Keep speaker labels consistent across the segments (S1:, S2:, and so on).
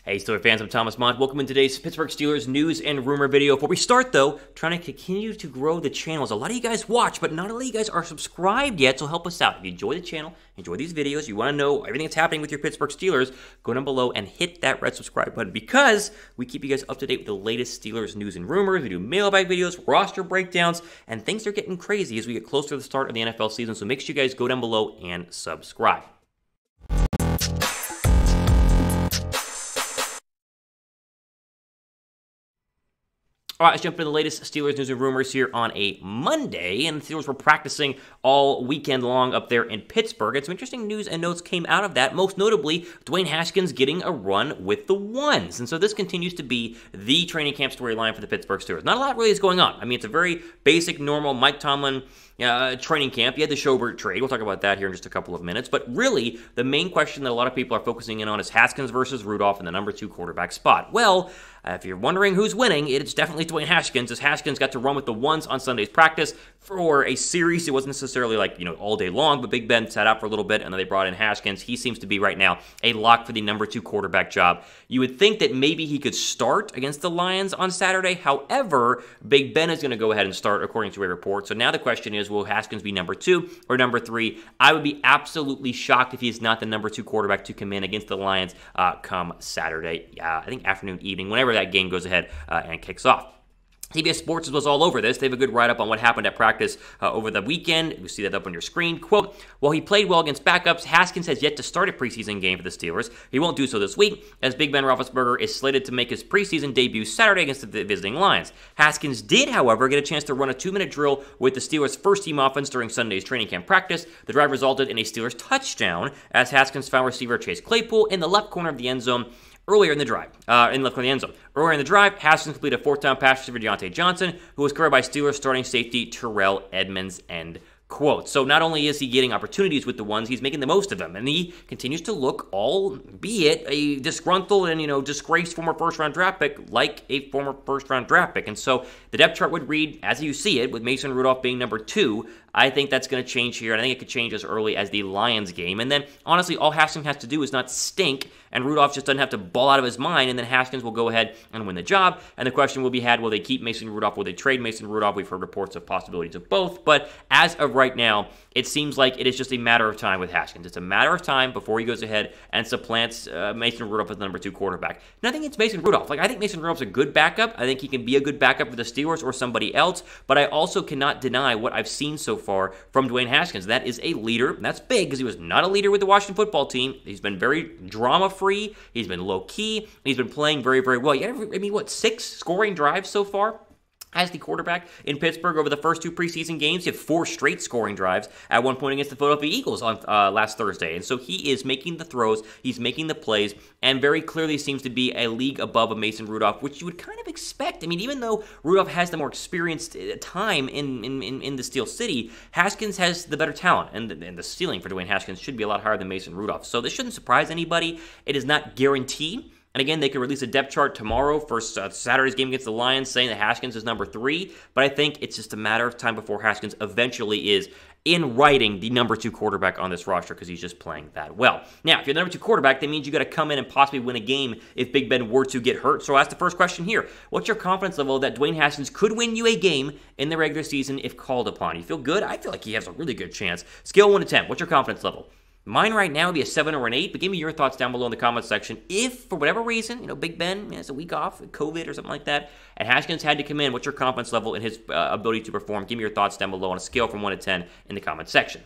S1: Hey Steelers fans, I'm Thomas Mott. Welcome in today's Pittsburgh Steelers news and rumor video. Before we start though, trying to continue to grow the channels. A lot of you guys watch, but not a lot of you guys are subscribed yet, so help us out. If you enjoy the channel, enjoy these videos, you want to know everything that's happening with your Pittsburgh Steelers, go down below and hit that red subscribe button because we keep you guys up to date with the latest Steelers news and rumors. We do mailbag videos, roster breakdowns, and things are getting crazy as we get closer to the start of the NFL season, so make sure you guys go down below and subscribe. All right, let's jump into the latest Steelers news and rumors here on a Monday. And the Steelers were practicing all weekend long up there in Pittsburgh. And some interesting news and notes came out of that, most notably Dwayne Haskins getting a run with the ones. And so this continues to be the training camp storyline for the Pittsburgh Steelers. Not a lot really is going on. I mean, it's a very basic, normal Mike Tomlin training camp. You had the Schobert trade. We'll talk about that here in just a couple of minutes. But really, the main question that a lot of people are focusing in on is Haskins versus Rudolph in the number 2 quarterback spot. Well, if you're wondering who's winning, it's definitely Dwayne Haskins, as Haskins got to run with the ones on Sunday's practice for a series. It wasn't necessarily like, all day long, but Big Ben sat out for a little bit, and then they brought in Haskins. He seems to be right now a lock for the number 2 quarterback job. You would think that maybe he could start against the Lions on Saturday. However, Big Ben is going to go ahead and start, according to a report. So now the question is, will Haskins be number 2 or number 3? I would be absolutely shocked if he's not the number 2 quarterback to come in against the Lions come Saturday, I think afternoon, evening, whenever that game goes ahead and kicks off. CBS Sports was all over this. They have a good write-up on what happened at practice over the weekend. You see that up on your screen. Quote, while he played well against backups, Haskins has yet to start a preseason game for the Steelers. He won't do so this week, as Big Ben Roethlisberger is slated to make his preseason debut Saturday against the visiting Lions. Haskins did, however, get a chance to run a 2-minute drill with the Steelers' first-team offense during Sunday's training camp practice. The drive resulted in a Steelers touchdown, as Haskins found receiver Chase Claypool in the left corner of the end zone. Earlier in the drive, Earlier in the drive, Haskins completed a 4th-down pass receiver Deontay Johnson, who was covered by Steelers starting safety Terrell Edmunds, end quote. So not only is he getting opportunities with the ones, he's making the most of them, and he continues to look, albeit a disgruntled and disgraced former first-round draft pick, like a former first-round draft pick. And so the depth chart would read as you see it, with Mason Rudolph being number 2. I think that's going to change here, and I think it could change as early as the Lions game. And then, honestly, all Haskins has to do is not stink, and Rudolph just doesn't have to ball out of his mind, and then Haskins will go ahead and win the job. And the question will be had, will they keep Mason Rudolph? Will they trade Mason Rudolph? We've heard reports of possibilities of both, but as of right now, it seems like it is just a matter of time with Haskins. It's a matter of time before he goes ahead and supplants Mason Rudolph as the number 2 quarterback. Nothing against Mason Rudolph. I think Mason Rudolph's a good backup. I think he can be a good backup for the Steelers or somebody else, but I also cannot deny what I've seen so far from Dwayne Haskins. That is a leader. That's big because he was not a leader with the Washington football team. He's been very drama-free. He's been low-key. He's been playing very, very well. 6 scoring drives so far as the quarterback in Pittsburgh over the first 2 preseason games. He had 4 straight scoring drives at one point against the Philadelphia Eagles on last Thursday. And so he is making the throws, he's making the plays, and very clearly seems to be a league above a Mason Rudolph, which you would kind of expect. I mean, even though Rudolph has the more experienced time in the Steel City, Haskins has the better talent, and the ceiling for Dwayne Haskins should be a lot higher than Mason Rudolph. So this shouldn't surprise anybody. It is not guaranteed. And again, they could release a depth chart tomorrow for Saturday's game against the Lions saying that Haskins is number 3, but I think it's just a matter of time before Haskins eventually is, in writing, the number 2 quarterback on this roster because he's just playing that well. Now, if you're the number 2 quarterback, that means you got to come in and possibly win a game if Big Ben were to get hurt. So I'll ask the first question here. What's your confidence level that Dwayne Haskins could win you a game in the regular season if called upon? You feel good? I feel like he has a really good chance. Scale 1 to 10. What's your confidence level? Mine right now would be a 7 or an 8, but give me your thoughts down below in the comments section. If, for whatever reason, Big Ben has a week off, COVID or something like that, and Haskins had to come in, what's your confidence level in his ability to perform? Give me your thoughts down below on a scale from 1 to 10 in the comments section.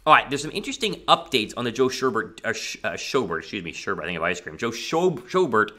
S1: All right, there's some interesting updates on the Joe Schobert, Sherbert, I think of ice cream. Joe Schobert,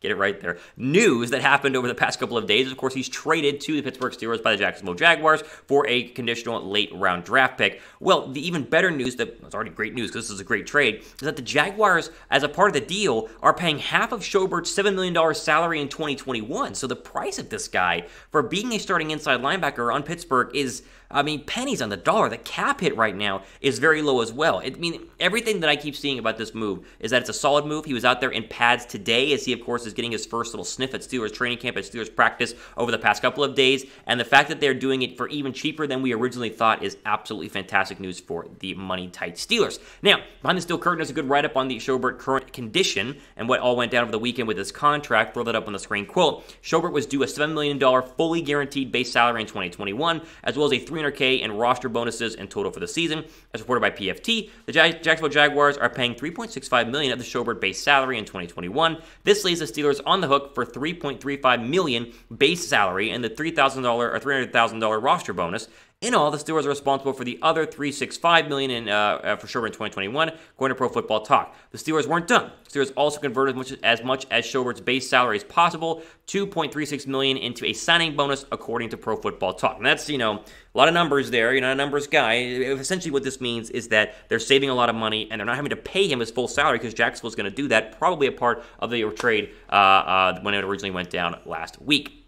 S1: get it right there, news that happened over the past couple of days. Of course, he's traded to the Pittsburgh Steelers by the Jacksonville Jaguars for a conditional late-round draft pick. Well, the even better news, it's already great news because this is a great trade, is that the Jaguars, as a part of the deal, are paying half of Schobert's $7 million salary in 2021. So the price of this guy for being a starting inside linebacker on Pittsburgh is I mean, pennies on the dollar. The cap hit right now is very low as well. I mean, everything that I keep seeing about this move is that it's a solid move. He was out there in pads today as he, of course, is getting his first little sniff at Steelers training camp, at Steelers practice over the past couple of days. And the fact that they're doing it for even cheaper than we originally thought is absolutely fantastic news for the money-tight Steelers. Now, behind the steel curtain is a good write-up on the Schobert current condition and what all went down over the weekend with his contract. Throw that up on the screen. Quote, Schobert was due a $7 million fully guaranteed base salary in 2021, as well as a $300K in roster bonuses in total for the season. As reported by PFT, the Jacksonville Jaguars are paying $3.65 million of the Schobert base salary in 2021. This leaves the Steelers on the hook for $3.35 million base salary and the $3,000 or $300,000 roster bonus. In all, the Steelers are responsible for the other $365 million for Schobert in 2021, according to Pro Football Talk. The Steelers weren't done. The Steelers also converted as much as Schobert's base salary as possible, $2.36 million into a signing bonus, according to Pro Football Talk. And that's, a lot of numbers there. You're not a numbers guy. Essentially, what this means is that they're saving a lot of money and they're not having to pay him his full salary because Jacksonville's going to do that, probably a part of the trade when it originally went down last week.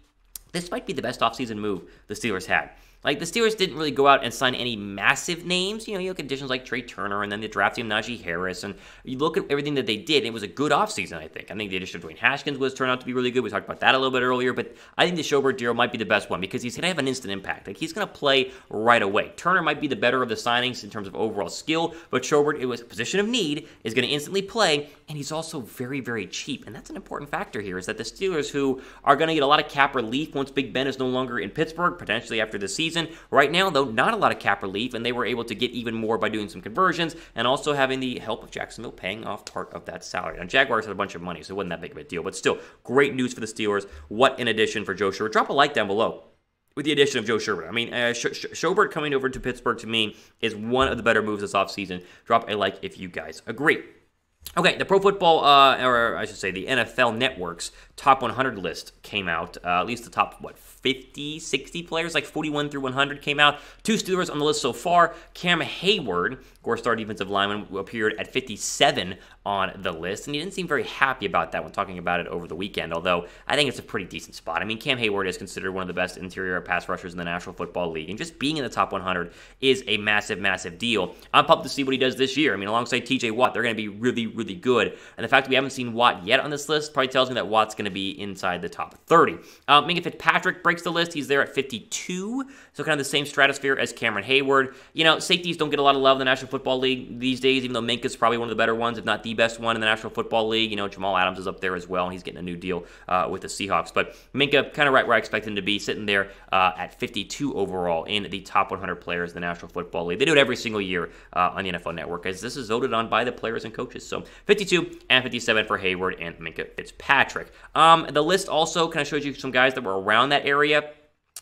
S1: This might be the best offseason move the Steelers had. Like, the Steelers didn't really go out and sign any massive names. You look at additions like Trey Turner, and then the drafting of Najee Harris, and you look at everything that they did, it was a good offseason, I think. I think the addition of Dwayne Haskins turned out to be really good. We talked about that a little bit earlier, but I think the Schobert deal might be the best one because he's going to have an instant impact. Like, he's going to play right away. Turner might be the better of the signings in terms of overall skill, but Schobert, it was a position of need, is going to instantly play, and he's also very, very cheap. And that's an important factor here, is that the Steelers, who are going to get a lot of cap relief once Big Ben is no longer in Pittsburgh, potentially after the season, right now, though, not a lot of cap relief, and they were able to get even more by doing some conversions and also having the help of Jacksonville paying off part of that salary. Now, Jaguars had a bunch of money, so it wasn't that big of a deal, but still, great news for the Steelers. What an addition for Joe Schobert. Drop a like down below with the addition of Joe Schobert. I mean, Schobert coming over to Pittsburgh, to me, is one of the better moves this offseason. Drop a like if you guys agree. Okay, the Pro Football, or I should say the NFL Network's top 100 list came out, at least the top, 50, 60 players, like 41 through 100 came out. 2 Steelers on the list so far. Cam Hayward, of course, star defensive lineman, appeared at 57 on the list, and he didn't seem very happy about that when talking about it over the weekend, although I think it's a pretty decent spot. I mean, Cam Hayward is considered one of the best interior pass rushers in the National Football League, and just being in the top 100 is a massive, massive deal. I'm pumped to see what he does this year. I mean, alongside TJ Watt, they're going to be really, really good, and the fact that we haven't seen Watt yet on this list probably tells me that Watt's going to be inside the top 30. Minka Fitzpatrick breaks the list. He's there at 52, so kind of the same stratosphere as Cameron Hayward. Safeties don't get a lot of love in the National Football League these days, even though Minka's probably one of the better ones, if not the best one in the National Football League. Jamal Adams is up there as well, and he's getting a new deal with the Seahawks. But Minka, kind of right where I expect him to be, sitting there at 52 overall in the top 100 players in the National Football League. They do it every single year on the NFL Network, as this is voted on by the players and coaches. So 52 and 57 for Hayward and Minka Fitzpatrick. The list also kind of shows you some guys that were around that area.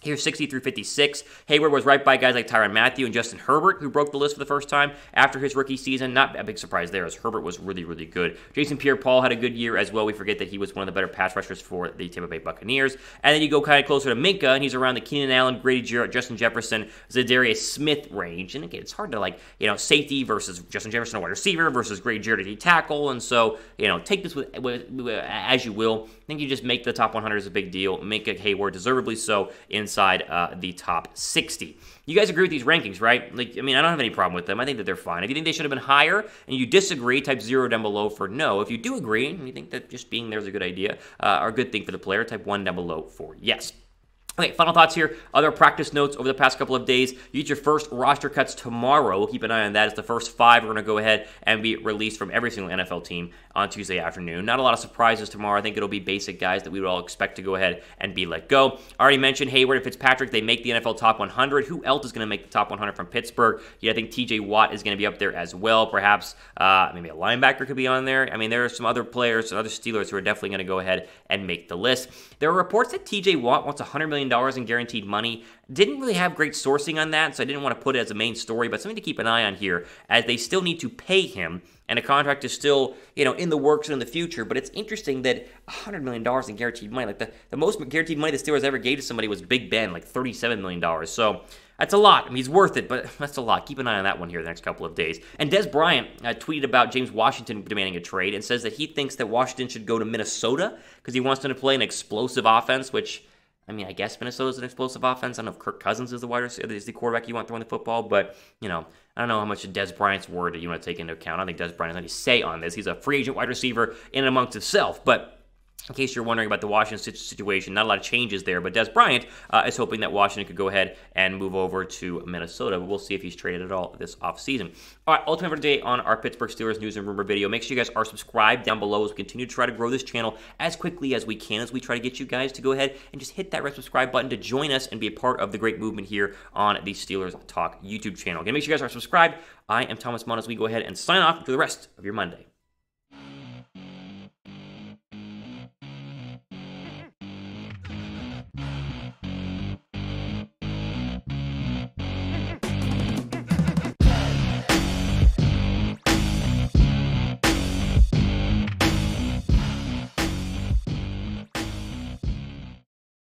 S1: Here's 60 through 56. Hayward was right by guys like Tyrann Mathieu and Justin Herbert, who broke the list for the first time after his rookie season. Not a big surprise there, as Herbert was really, really good. Jason Pierre-Paul had a good year as well. We forget that he was one of the better pass rushers for the Tampa Bay Buccaneers. And then you go kind of closer to Minka, and he's around the Keenan Allen, Grady Jarrett, Justin Jefferson, Zadarius Smith range. And again, it's hard to safety versus Justin Jefferson, a wide receiver, versus Grady Jarrett, a tackle. And so, take this with as you will. I think you just make the top 100 is a big deal. Minka Hayward, deservedly so, inside the top 60. You guys agree with these rankings, right? I don't have any problem with them. I think that they're fine. If you think they should have been higher and you disagree, type 0 down below for no. If you do agree and you think that just being there is a good idea or a good thing for the player, type 1 down below for yes. Okay, final thoughts here. Other practice notes over the past couple of days. You get your first roster cuts tomorrow. We'll keep an eye on that. It's the first 5 are going to go ahead and be released from every single NFL team on Tuesday afternoon. Not a lot of surprises tomorrow. I think it'll be basic guys that we would all expect to go ahead and be let go. I already mentioned Hayward and Fitzpatrick. They make the NFL top 100. Who else is going to make the top 100 from Pittsburgh? I think TJ Watt is going to be up there as well. Perhaps maybe a linebacker could be on there. There are some other players, some other Steelers who are definitely going to go ahead and make the list. There are reports that TJ Watt wants $100 million in guaranteed money. Didn't really have great sourcing on that, so I didn't want to put it as a main story, but something to keep an eye on here, as they still need to pay him, and a contract is still, in the works and in the future. But it's interesting that $100 million in guaranteed money, like the most guaranteed money the Steelers ever gave to somebody was Big Ben, like $37 million. So that's a lot. He's worth it, but that's a lot. Keep an eye on that one here the next couple of days. And Des Bryant tweeted about James Washington demanding a trade and says that he thinks that Washington should go to Minnesota because he wants them to play an explosive offense, which I mean, I guess Minnesota's an explosive offense. I don't know if Kirk Cousins is the quarterback you want throwing the football, but, I don't know how much of Dez Bryant's word you want to take into account. I don't think Dez Bryant has any say on this. He's a free agent wide receiver in and amongst himself, but in case you're wondering about the Washington situation, not a lot of changes there, but Dez Bryant is hoping that Washington could go ahead and move over to Minnesota. But we'll see if he's traded at all this offseason. All right, ultimate for today on our Pittsburgh Steelers news and rumor video. Make sure you guys are subscribed down below as we continue to try to grow this channel as quickly as we can, as we try to get you guys to go ahead and just hit that red subscribe button to join us and be a part of the great movement here on the Steelers Talk YouTube channel. Again, make sure you guys are subscribed. I am Thomas Mott as we go ahead and sign off for the rest of your Monday.